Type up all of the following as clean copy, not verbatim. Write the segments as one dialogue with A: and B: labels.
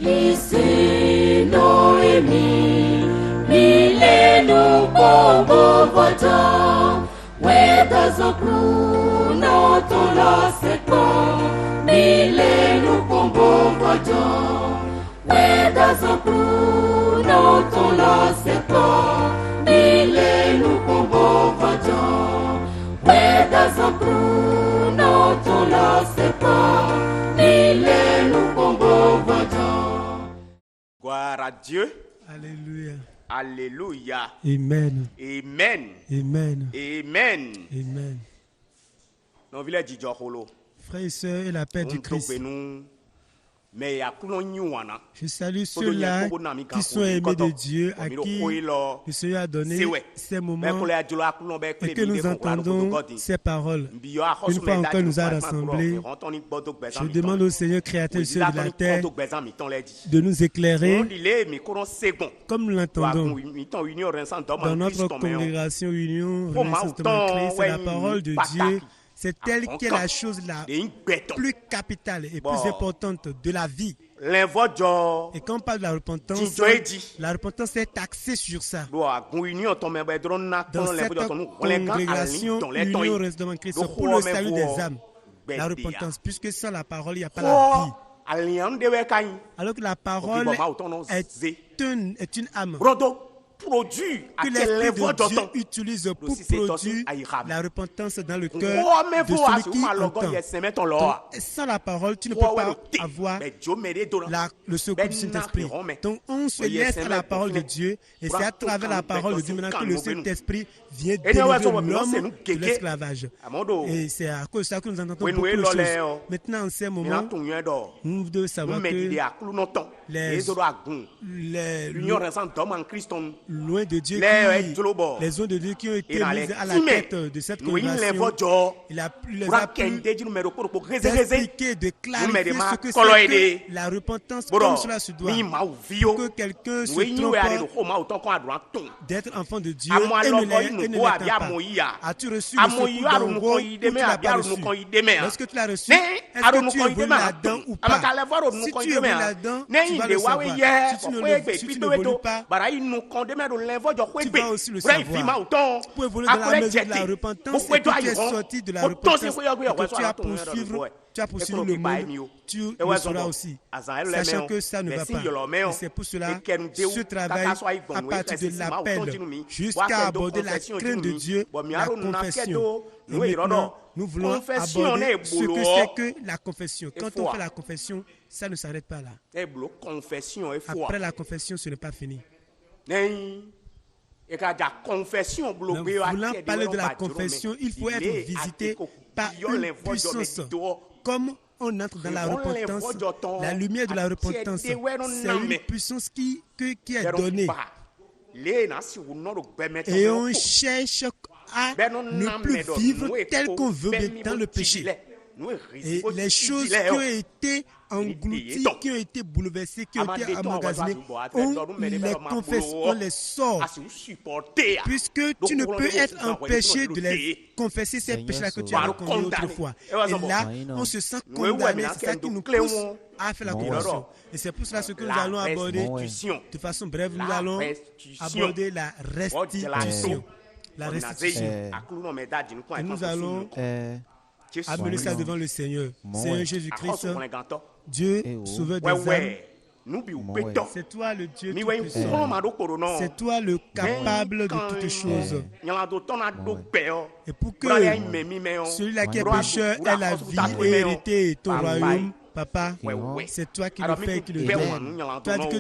A: Ici Noémie, milenu kombo voto, weda zokru no tola seko, milenu kombo voto, weda zokru no tola seko, milenu kombo voto, weda zokru no tola seko, milenu kombo voto.
B: Gloire à Dieu.
C: Alléluia.
B: Alléluia.
C: Amen.
B: Amen.
C: Amen.
B: Amen.
C: Amen.
B: Dans le village de Djokolo,
C: Frères et sœurs et la paix du Christ, je salue ceux-là qui sont aimés de Dieu, à qui le Seigneur a donné ces moments et que nous entendons ces paroles. Une fois encore, nous a rassemblés. Je demande au Seigneur, créateur du ciel et de la terre, de nous éclairer comme nous l'entendons dans notre congrégation Union Renaissance Christ. C'est la parole de Dieu. C'est telle qu'est la chose la plus capitale et plus importante de la vie. Et quand on parle de la repentance est axée sur ça. Dans cette congrégation Union Renaissance Christ, c'est pour le salut des âmes. La repentance, puisque sans la parole, il n'y a pas la vie. Alors que la parole est une âme que l'Esprit de Dieu utilise pour produire la repentance dans le cœur de celui qui entend. Donc, sans la parole, tu ne peux pas avoir le secours du Saint-Esprit. Donc, on se laisse à la parole de Dieu et c'est à travers la parole de Dieu maintenant que le Saint-Esprit vient délivrer l'homme de l'esclavage. Et c'est à cause de ça que nous entendons beaucoup de choses. Maintenant, en ces moments, nous devons savoir que loin de Dieu, les hommes de Dieu qui ont été mis à la tête de cette congrégation, il les a pu expliquer, de clarifier ce que c'est que la repentance comme cela se doit. Pour que quelqu'un se trompe d'être enfant de Dieu et ne l'atteint pas. As-tu reçu le secours dans le rôle ou tu l'as pas reçu? Lorsque tu l'as reçu, est-ce que tu évolues là-dedans ou pas? Si tu évolues là-dedans, tu vas le savoir. Si tu n'évolues pas, tu vas aussi le savoir. Tu peux évoluer dans la mesure de la repentance et que tu es sorti de la repentance et que tu as poursuivi le monde, tu le sauras aussi, sachant que ça ne va pas. Et c'est pour cela ce travail à partir de l'appel jusqu'à aborder la crainte de Dieu, la confession. Et maintenant, nous voulons aborder ce que c'est que la confession. Quand on fait la confession, ça ne s'arrête pas là. Après la confession, ce n'est pas fini. Donc, voulant parler de la confession, il faut être visité par une puissance. Comme on entre dans la repentance, la lumière de la repentance, c'est une puissance qui est donnée. Et on cherche à ne plus vivre tel qu'on veut dans le péché. Et les choses qui ont été englouties, qui ont été bouleversées, qui ont été emmagasinées, on les confesse, on les sort. Puisque tu ne peux être empêché de les confesser ces péchés-là que tu as reconnus autrefois. Et là, on se sent condamné. C'est ça qui nous pousse à faire la confession. Et c'est pour cela que nous allons aborder, de façon brève, nous allons aborder la restitution. La restitution. Et nous allons amener ça devant le Seigneur. Seigneur Jésus-Christ, Dieu, sauveur des âmes. C'est toi le Dieu tout-puissant. C'est toi le capable de toutes choses. Et pour que celui-là qui est pécheur ait la vie et hériter ton royaume, Papa, c'est toi qui le fais et qui le donne. Tu as dit que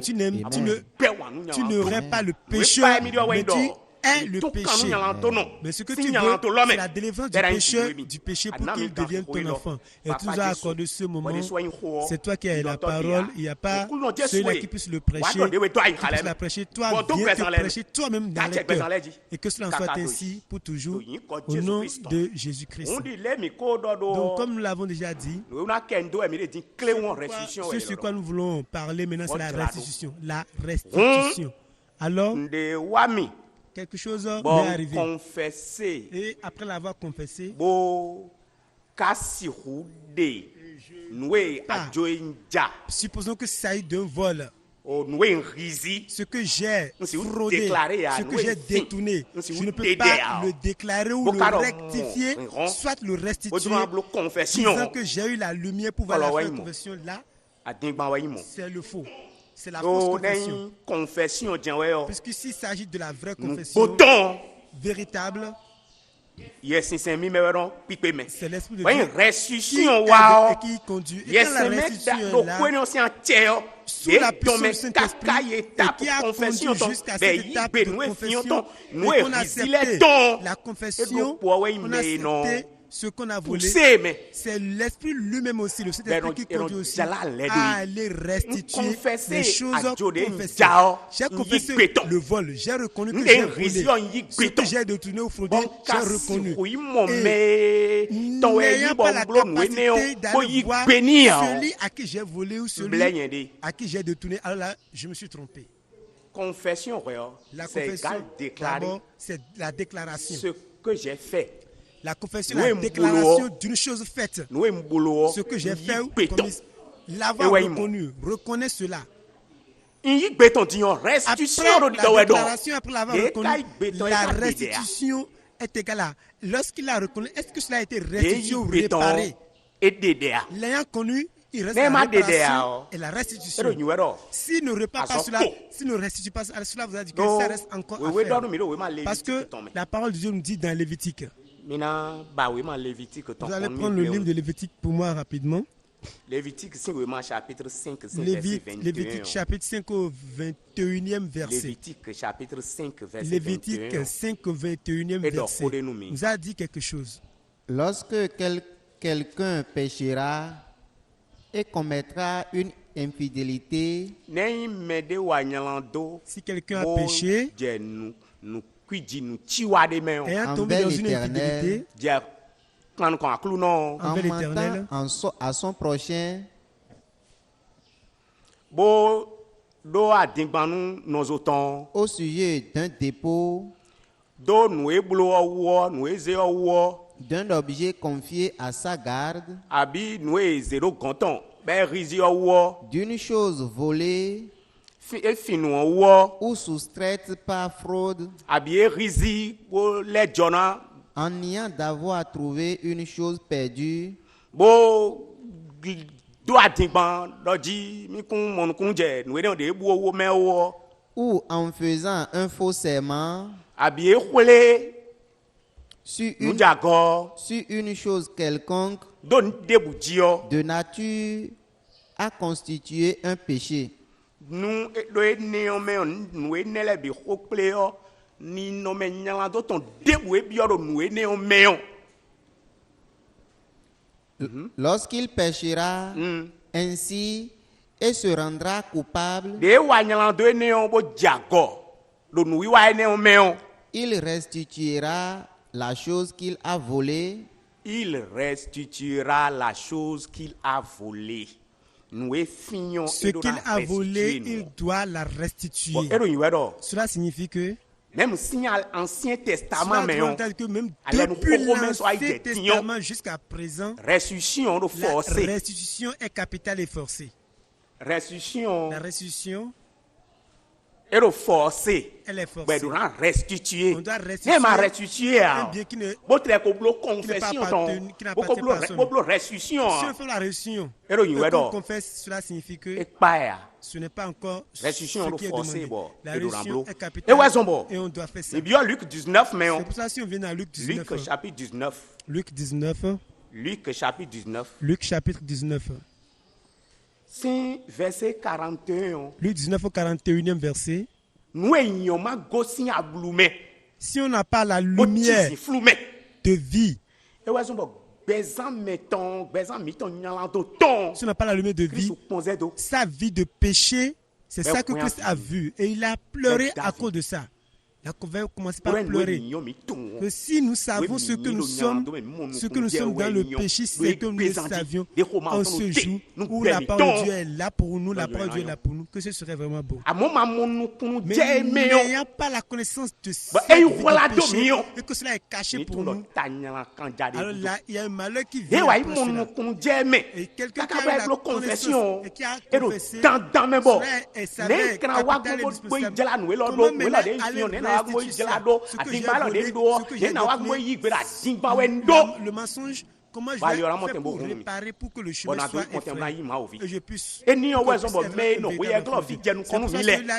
C: tu n'aurais pas le pécheur, mais tu est le péché. Mais ce que tu veux, c'est la délivrance du péché pour qu'il devienne ton enfant. Et tu nous as accordé ce moment. C'est toi qui as la parole. Il n'y a pas celui-là qui puisse le prêcher. Qui puisse la prêcher. Toi, viens te prêcher toi-même dans les cœurs. Et que cela en soit ainsi pour toujours. Au nom de Jésus-Christ. Donc, comme nous l'avons déjà dit, ce sur quoi nous voulons parler maintenant, c'est la restitution. La restitution. Alors, quelque chose m'est arrivé. Et après l'avoir confessé, Supposons que ça aille d'un vol. Ce que j'ai fraudé, ce que j'ai détourné, je ne peux pas le déclarer ou le rectifier, soit le restituer, disant que j'ai eu la lumière pour voir la vraie confession. Là, c'est le faux. C'est la fausse confession. Puisqu'ici, il s'agit de la vraie confession véritable. C'est l'esprit de Dieu qui conduit. Et quand la restitution est là, sous la puissance du Saint-Esprit, et qui a conduit jusqu'à cette étape de confession, et qu'on a accepté la confession, on a accepté ce qu'on a volé, c'est l'Esprit lui-même aussi, le Saint-Esprit qui conduit aussi à aller restituer les choses confessées. J'ai confessé le vol, j'ai reconnu que j'ai volé. Ce que j'ai détourné ou fraudé, j'ai reconnu. Et n'ayant pas la capacité d'aller voir celui à qui j'ai volé ou celui à qui j'ai détourné, alors là, je me suis trompé. La confession, d'abord, c'est la déclaration.
B: Ce que j'ai fait.
C: La confession, la déclaration d'une chose faite. Ce que j'ai fait, l'avoir reconnu, reconnaît cela. Après la déclaration, après l'avoir reconnu, la restitution est égale à. Lorsqu'il a reconnu, est-ce que cela a été restitué ou réparé? L'ayant connu, il reste la réparation et la restitution. S'il ne répare pas cela, s'il ne restitue pas cela, vous avez dit que ça reste encore à faire. Parce que la parole de Dieu nous dit dans Lévitique. Vous allez prendre le livre de Lévitique pour moi rapidement.
B: Lévitique chapitre 5,
C: Lévitique chapitre 5 au 21e verset.
B: Lévitique chapitre 5 verset
C: Lévitique 5 au 21e verset. Nous a dit quelque chose.
D: Lorsque quelqu'un péchera et commettra une infidélité,
C: si quelqu'un a péché et a tombé dans une infidélité
D: en mentant à son prochain, au sujet d'un dépôt, d'un objet confié à sa garde, d'une chose volée ou soustraite par fraude, en niant d'avoir trouvé une chose perdue, ou en faisant un faux serment sur une chose quelconque de nature à constituer un péché. Lorsqu'il péchera ainsi et se rendra coupable, il restituera la chose qu'il a volée.
C: Ce qu'il a volé, il doit la restituer. Cela signifie que
B: même Ancien Testament,
C: que même depuis l'Ancien Testament jusqu'à présent, la restitution est capitale et forcée. La restitution
B: elle est forcée.
C: Elle est forcée.
B: On doit restituer.
C: On doit restituer un bien qui n'est pas restitution. Si on fait la restitution, qu'on confesse, cela signifie que ce n'est pas encore ce qui est demandé. La restitution est capitale et on doit faire ça. C'est pour ça si on vient à Luc 19.
B: Luc chapitre 19.
C: Luc 19.
B: Luc chapitre 19.
C: Luc chapitre 19.
B: C'est verset 41.
C: Luc 19 au 41e verset. Si on n'a pas la lumière de vie, si on n'a pas la lumière de vie, sa vie de péché, c'est ça que Christ a vu. Et il a pleuré à cause de ça. Là, on va commencer par pleurer. Que si nous savons ce que nous sommes dans le péché, c'est que nous le savions en ce jour où la parole de Dieu est là pour nous, la parole de Dieu est là pour nous, que ce serait vraiment beau. Mais n'ayant pas la connaissance de ça, et que cela est caché pour nous, alors là, il y a un malheur qui vient après cela. Et quelqu'un qui a la connaissance et qui a confessé, cela est sa mère, capital et indispensable. Comment maintenant aller le mensonge, comment je vais faire pour réparer pour que le chemin soit effrayé et je puisse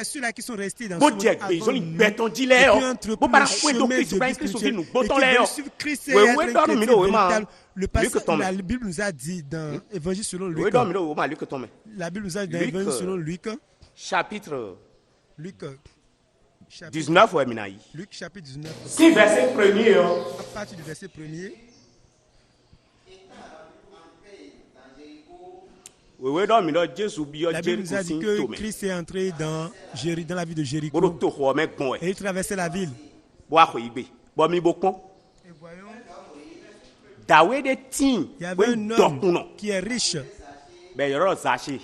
C: ceux-là qui sont restés dans ce monde avant nous, et puis entreprendre le chemin de vie spirituelle et qui veulent suivre Christ et être un chrétien véritable. Le passage, la Bible nous a dit dans Évangile selon Luc, la Bible nous a dit dans Évangile selon Luc,
B: chapitre
C: Luc
B: 19, ouais, Minaï.
C: Luc chapitre 19.
B: Si verset 1er.
C: À partir du verset 1er. La Bible nous a dit que Christ est entré dans la ville de Jéricho. Et il traversait la ville. Et voyons, il y avait un homme qui est riche,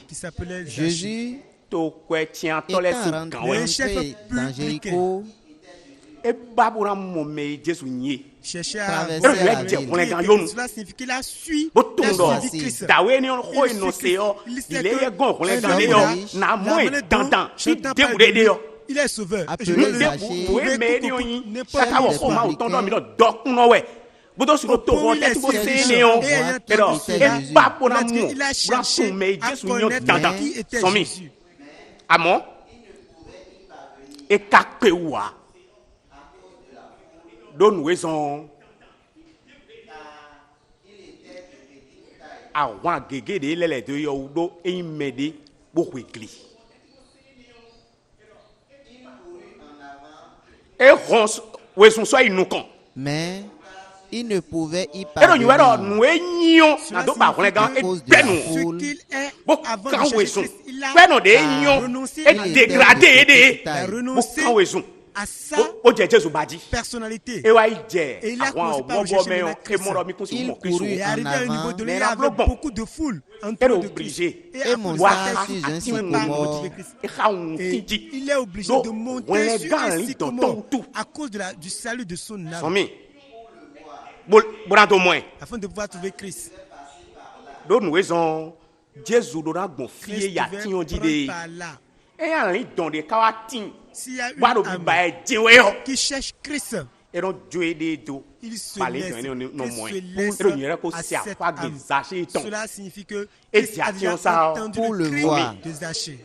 C: qui s'appelait
D: Jésus. Étant rentré
C: un chef
D: dans Jéricho,
C: cherchait à
D: traverser la ville.
C: Cela signifie qu'il a suivi Christ. Il est sauveur.
D: Appelé Zachée,
C: il a cherché à connaître qui était Jésus.
B: Amon et Kakewa donne raison à one gege de les deux yodo et m'aider beaucoup église et ronce raison soit nous con
D: mais il ne pouvait y
B: parvenir.
D: Ce
C: qu'il est avant de chercher, il a renoncé à sa personnalité. Et il a commencé par rechercher
D: il courut en avant
C: il y avait beaucoup de foule autour de Christ.
D: Et monta sur un sycomore.
C: Et il est obligé de monter sur un sycomore à cause du salut de son âme. Afin de pouvoir trouver Christ. Christ devait prendre par là. S'il y a une âme qui cherche Christ, il se laisse à cette âme. Cela signifie que Christ a déjà entendu le cri de Zachée.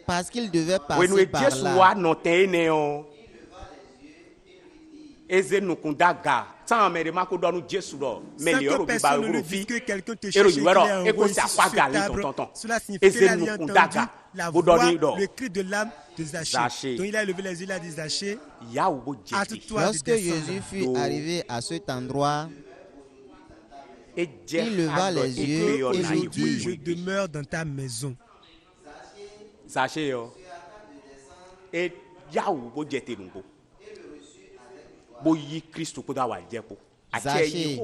D: Parce qu'il devait passer par là.
C: Sans que personne ne le dise que quelqu'un te cherche et qu'il est un roi ici sur cet arbre, cela signifie qu'il a entendu la voix, le cri de l'âme de Zachée. Donc il a levé les yeux, il a dit Zachée, hâte-toi de
D: Lorsque Jésus fut arrivé à cet endroit, il leva les yeux et lui dit,
C: je demeure dans ta maison.
B: Zachée, et
D: Zachée,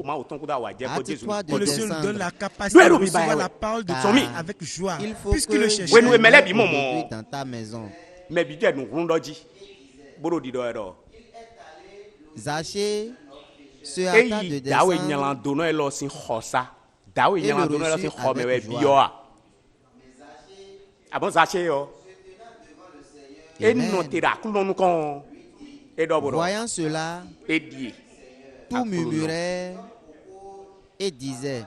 D: hâte-toi de
C: Que le Seigneur nous donne
D: descendre.
C: la capacité de recevoir la parole de Dieu avec joie.
D: Il faut
C: Puisque
D: que
C: le
D: je
C: chercheur
D: vienne dans ta maison. Zachée se hâta de descendre et le reçut avec joie. Voyant cela, tout murmurait et disait,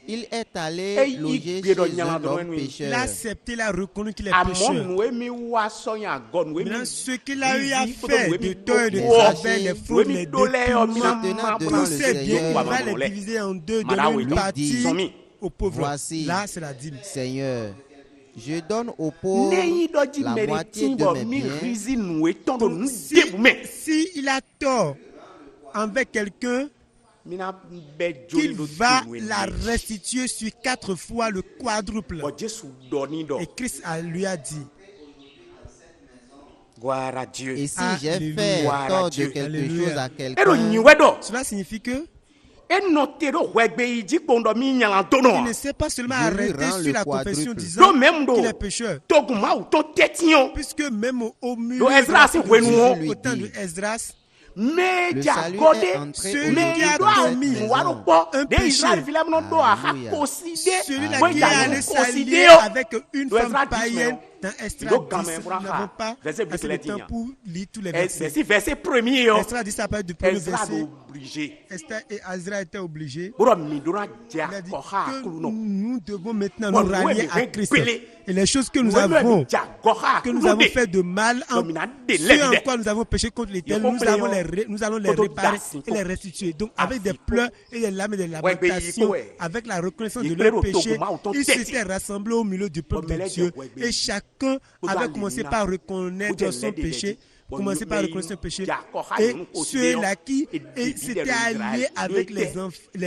D: il est allé loger chez un homme
C: il a
D: pécheur.
C: accepté, il a reconnu qu'il est pécheur. Maintenant, ce qu'il a eu à faire de tort et de travers, les fraudes, les dépouillements, tous ces biens, il va les diviser en deux, donner une partie aux pauvres.
D: Voici,
C: Là, c'est la dîme.
D: Seigneur, je donne aux pauvres la moitié de mes biens.
C: Donc, si il a tort envers quelqu'un, qu'il va la restituer sur 4 fois le quadruple. Et Christ lui a dit,
B: Gloire à Dieu.
D: Et si j'ai fait tort de quelque chose à quelqu'un,
C: cela signifie que
A: il ne s'est pas seulement arrêté sur la confession disant qu'il est pécheur.
C: Puisque même au milieu
A: au
C: temps de Esdras,
A: mais
D: le salut est entré
C: celui qui a commis un péché, celui-là qui est allé s'allier avec une femme païenne dans Esdras 10, nous n'avons pas assez de temps pour lire tous les versets. Esdras 10, ça parle du premier verset. Esther et Azra étaient obligés. Il a dit que nous devons maintenant nous rallier à Christ. Et les choses que nous avons fait de mal, ce en quoi nous avons péché contre l'Éternel, nous allons les réparer et les restituer. Donc avec des pleurs et des larmes et des lamentations, avec la reconnaissance de leurs péchés, ils s'étaient rassemblés au milieu du peuple de Dieu. Et chacun avait commencé par reconnaître son péché. Commencer par reconnaître son péché. Et ceux-là qui s'étaient alliés avec les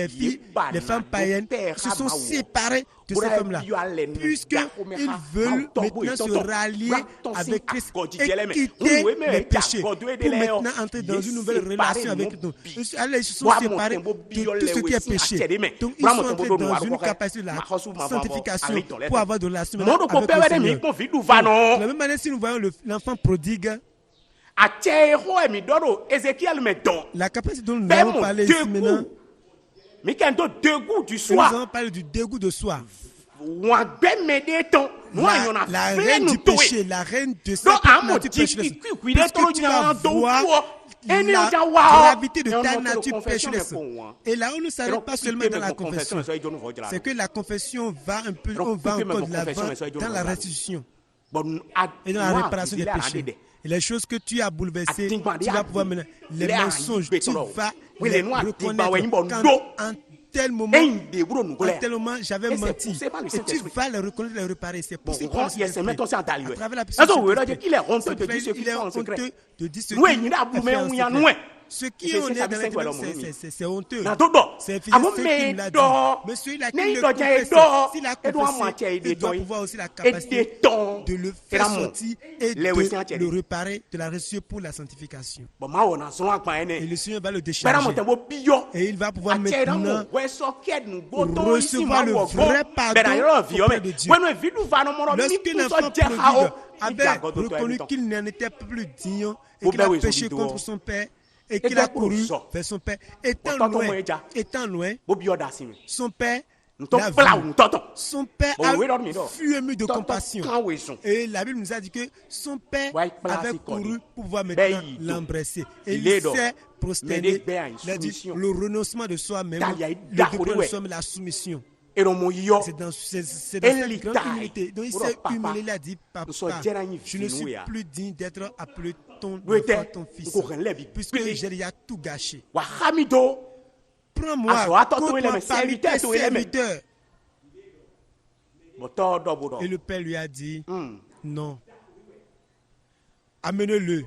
C: filles, les femmes païennes, se sont séparés de ces femmes-là. Puisqu'ils veulent maintenant se rallier avec Christ et quitter les péchés pour maintenant entrer dans une nouvelle relation avec nous. Alors, ils se sont séparés de tout ce qui est péché. Donc, ils sont entrés dans une capacité de la sanctification pour avoir de la relation avec le Seigneur. De la même manière, si nous voyons l'enfant prodigue, la capacité dont nous avons parlé ici maintenant, nous avons parlé du dégoût de soi. La reine du péché, la reine de cette nature pécheresse. Puisque tu vas voir la gravité de ta nature pécheresse. Et là, on ne s'arrête pas seulement dans la confession. C'est que la confession va un peu, on va encore de l'avant dans la restitution et dans la réparation des péchés. Et les choses que tu as bouleversées, tu vas pouvoir mener les mensonges, tu vas les reconnaître quand en tel moment j'avais menti. Et tu vas les reconnaître, les réparer. C'est possible. À travers la puissance il est honteux de dire ce qu'il fait en secret. Ce qui on est dans les c'est honteux. C'est efficace ce qu'il l'a dit. Mais celui-là qui le confesse, s'il a confessé, il doit pouvoir aussi la capacité de le faire sortir et de le réparer, de la reçu pour la sanctification. Et le Seigneur va le décharger. Et il va pouvoir maintenant recevoir le vrai pardon auprès de Dieu. Lorsque l'enfant prodigue avait reconnu qu'il n'en était plus digne et qu'il a péché contre son père, et qu'il a couru vers son père, étant loin, son père l'a vu. Son père a fui ému de compassion. Et la Bible nous a dit que son père avait couru pour pouvoir maintenant l'embrasser. Et il s'est prosterné. Il a dit le renoncement de soi-même, le dépôt de soi-même, la soumission. C'est dans cette grande humilité. Donc il s'est humilié, il a dit, papa, je ne suis plus digne d'être appelé ton fils, puisque j'ai déjà tout gâché. Prends-moi contre parmi tes serviteurs. Et le père lui a dit, non, amenez-le.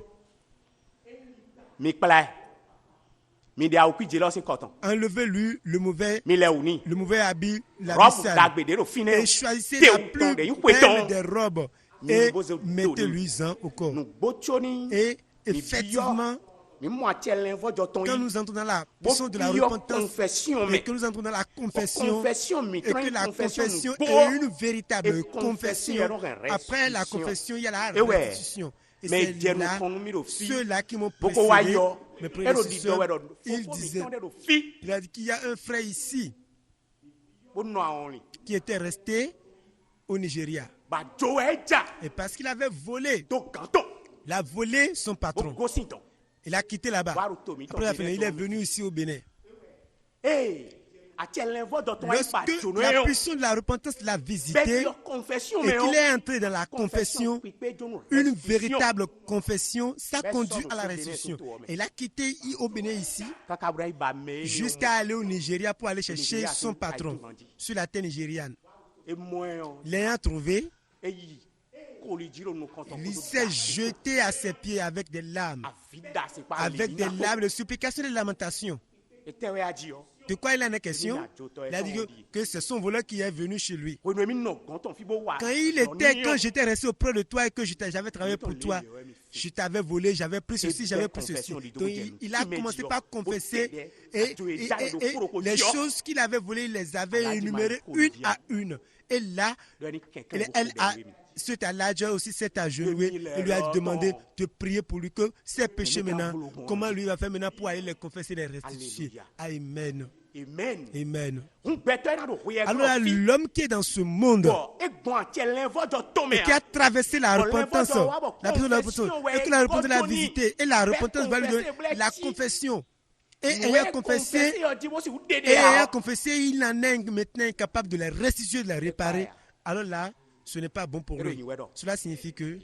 C: Enlevez-lui le mauvais habit, la sale, et choisissez la plus belle des robes et mettez-lui-en au corps. Et effectivement, quand nous entrons dans la puissance de la repentance et que nous entrons dans la confession et que la confession est une véritable confession, après la confession, il y a la restitution. Et c'est là, ceux-là qui m'ont précédé, mes prédécesseurs, il a dit qu'il y a un frère ici qui était resté au Nigeria. Et parce qu'il avait volé, il a volé son patron. Il a quitté là-bas. Après la fin, il est venu ici au Bénin. Lorsque la puissance de la repentance l'a visité et qu'il est entré dans la confession, une véritable confession, ça conduit à la restitution. Il a quitté au Bénin ici jusqu'à aller au Nigeria pour aller chercher son patron sur la terre nigériane. L'ayant trouvé, il s'est jeté à ses pieds avec des larmes, de supplications et de lamentations. De quoi il en est question? Il a dit que c'est son voleur qui est venu chez lui. Quand j'étais resté auprès de toi et que j'avais travaillé pour toi, je t'avais volé, j'avais pris ceci, j'avais pris ceci. Donc il a commencé par confesser et les choses qu'il avait volées, il les avait énumérées une à une. Et là, elle a aussi s'est agenouillé et lui a demandé de prier pour lui que ses péchés maintenant, comment lui va faire maintenant pour aller les confesser et les restituer. Amen. Amen. Alors là, l'homme qui est dans ce monde et qui a traversé la repentance, la personne de la repentance, et que la repentance l'a visité, et la repentance va lui donner la confession. Et ayant confessé, il en est maintenant incapable de les restituer, de les réparer. Alors là, ce n'est pas bon pour lui. Cela signifie que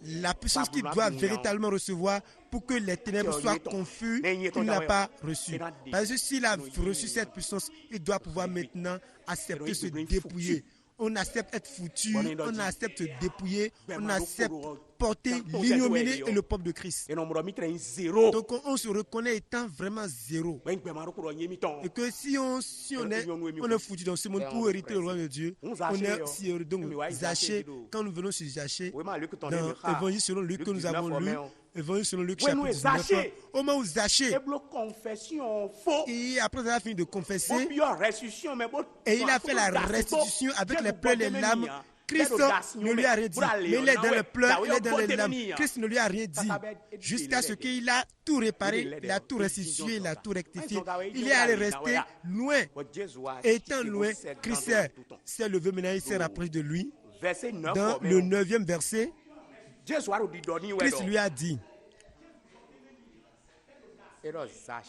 C: la puissance qu'il doit véritablement recevoir pour que les ténèbres soient confus, il ne l'a pas reçu. Parce que s'il a reçu cette puissance, il doit pouvoir maintenant accepter se dépouiller. On accepte être foutu, on accepte dépouiller, on accepte porter l'ignominie et le peuple de Christ. Donc on se reconnaît étant vraiment zéro. Et que si on est foutu dans ce monde pour hériter le royaume de Dieu, on est si heureux. Donc Zachée, quand nous venons sur Zachée, dans l'évangile selon Luc que nous avons lu, évangile selon Luc chapitre 19, au moment où Zachée, et après avoir fini de confesser, et il a fait la restitution avec les pleurs et les larmes. Christ ne lui a rien dit, mais il est dans les pleurs, il est dans les larmes. Christ ne lui a rien dit, jusqu'à ce qu'il a tout réparé, il a tout restitué, il a tout rectifié. Il est allé rester loin. Et étant loin, Christ s'est levé maintenant, il s'est rapproché de lui. Dans le 9e verset, Christ lui a dit,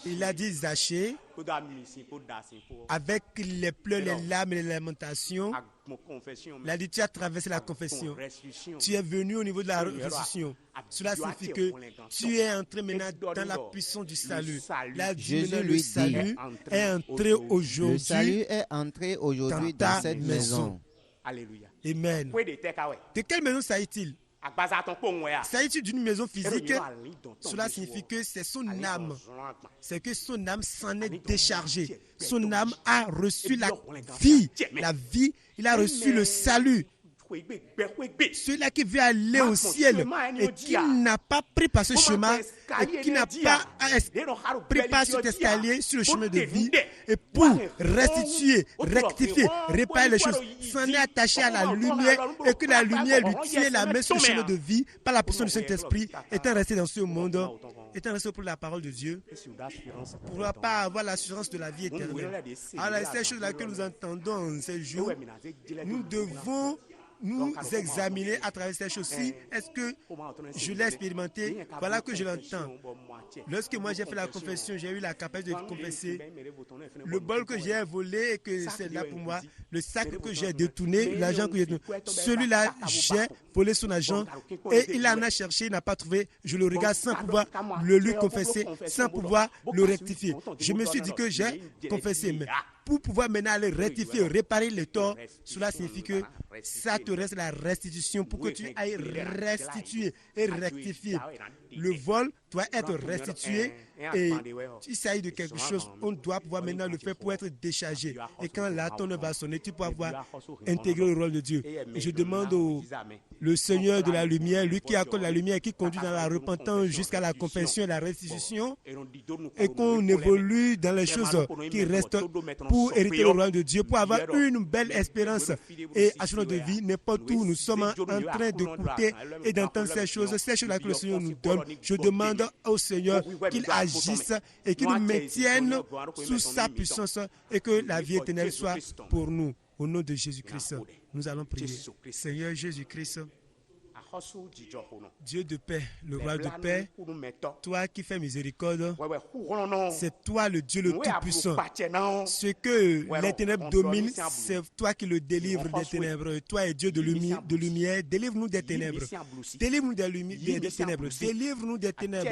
C: il a dit Zachée, avec les pleurs, les larmes et les lamentations, il a dit tu as traversé la confession, tu es venu au niveau de la restitution. Cela signifie que tu es entré maintenant dans la puissance du salut. Là, Jésus lui dit, le salut est entré aujourd'hui. Le salut est entré aujourd'hui dans cette maison. Alléluia. Amen. De quelle maison s'agit-il? S'agit-il d'une maison physique? Cela signifie que c'est son âme. C'est que son âme s'en est déchargée. Son âme a reçu la vie. La vie, il a reçu le salut. Celui-là qui veut aller au ciel et qui n'a pas pris par ce chemin et qui n'a pas pris par cet escalier sur le chemin de vie et pour restituer, rectifier, réparer les choses, s'en est attaché à la lumière et que la lumière lui tient la main sur le chemin de vie par la puissance du Saint-Esprit, étant resté dans ce monde, étant resté pour la parole de Dieu, pour ne pas avoir l'assurance de la vie éternelle. Alors, ces choses-là que nous entendons en ces jours, nous devons nous examiner à travers ces choses-ci. Est-ce que je l'ai expérimenté? Voilà que je l'entends. Lorsque moi j'ai fait la confession, j'ai eu la capacité de confesser. Le bol que j'ai volé et que c'est là pour moi, le sac que j'ai détourné, l'argent que j'ai détourné, celui-là, j'ai volé son argent et il en a cherché, il n'a pas trouvé. Je le regarde sans pouvoir le lui confesser, sans pouvoir le rectifier. Je me suis dit que j'ai confessé, mais pour pouvoir maintenant aller rectifier, réparer les torts, cela signifie que ça te reste la restitution pour que tu ailles restituer et rectifier. Le vol doit être restitué et il s'agit de quelque chose, on doit pouvoir maintenant le faire pour être déchargé. Et quand la tonne va sonner, tu pourras pouvoir intégrer le rôle de Dieu. Et je demande le Seigneur de la lumière, lui qui accorde la lumière, qui conduit dans la repentance jusqu'à la confession et la restitution, et qu'on évolue dans les choses qui restent pour hériter le royaume de Dieu, pour avoir une belle espérance et assurance de vie n'importe où nous sommes en train d'écouter et d'entendre ces choses-là que le Seigneur nous donne. Je demande au Seigneur qu'il agisse et qu'il nous maintienne sous sa puissance et que la vie éternelle soit pour nous. Au nom de Jésus-Christ, nous allons prier. Seigneur Jésus-Christ, Dieu de paix, le roi de paix, toi qui fais miséricorde, c'est toi le Dieu le Tout-Puissant. Ce que les ténèbres dominent, c'est toi qui le délivres des ténèbres. Toi es Dieu de lumière, délivre-nous des ténèbres. Délivre-nous des ténèbres. Délivre-nous des ténèbres.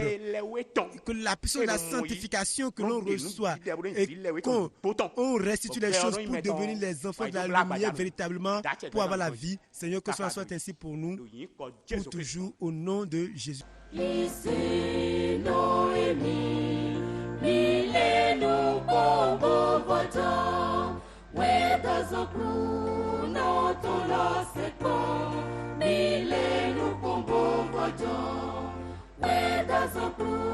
C: Que la puissance de la sanctification que l'on reçoit et qu'on restitue les choses pour devenir les enfants de la lumière véritablement, pour avoir la vie. Seigneur, que cela soit ainsi pour nous. Pour toujours, au nom de Jésus.
E: Milenu kombo voto sans plus.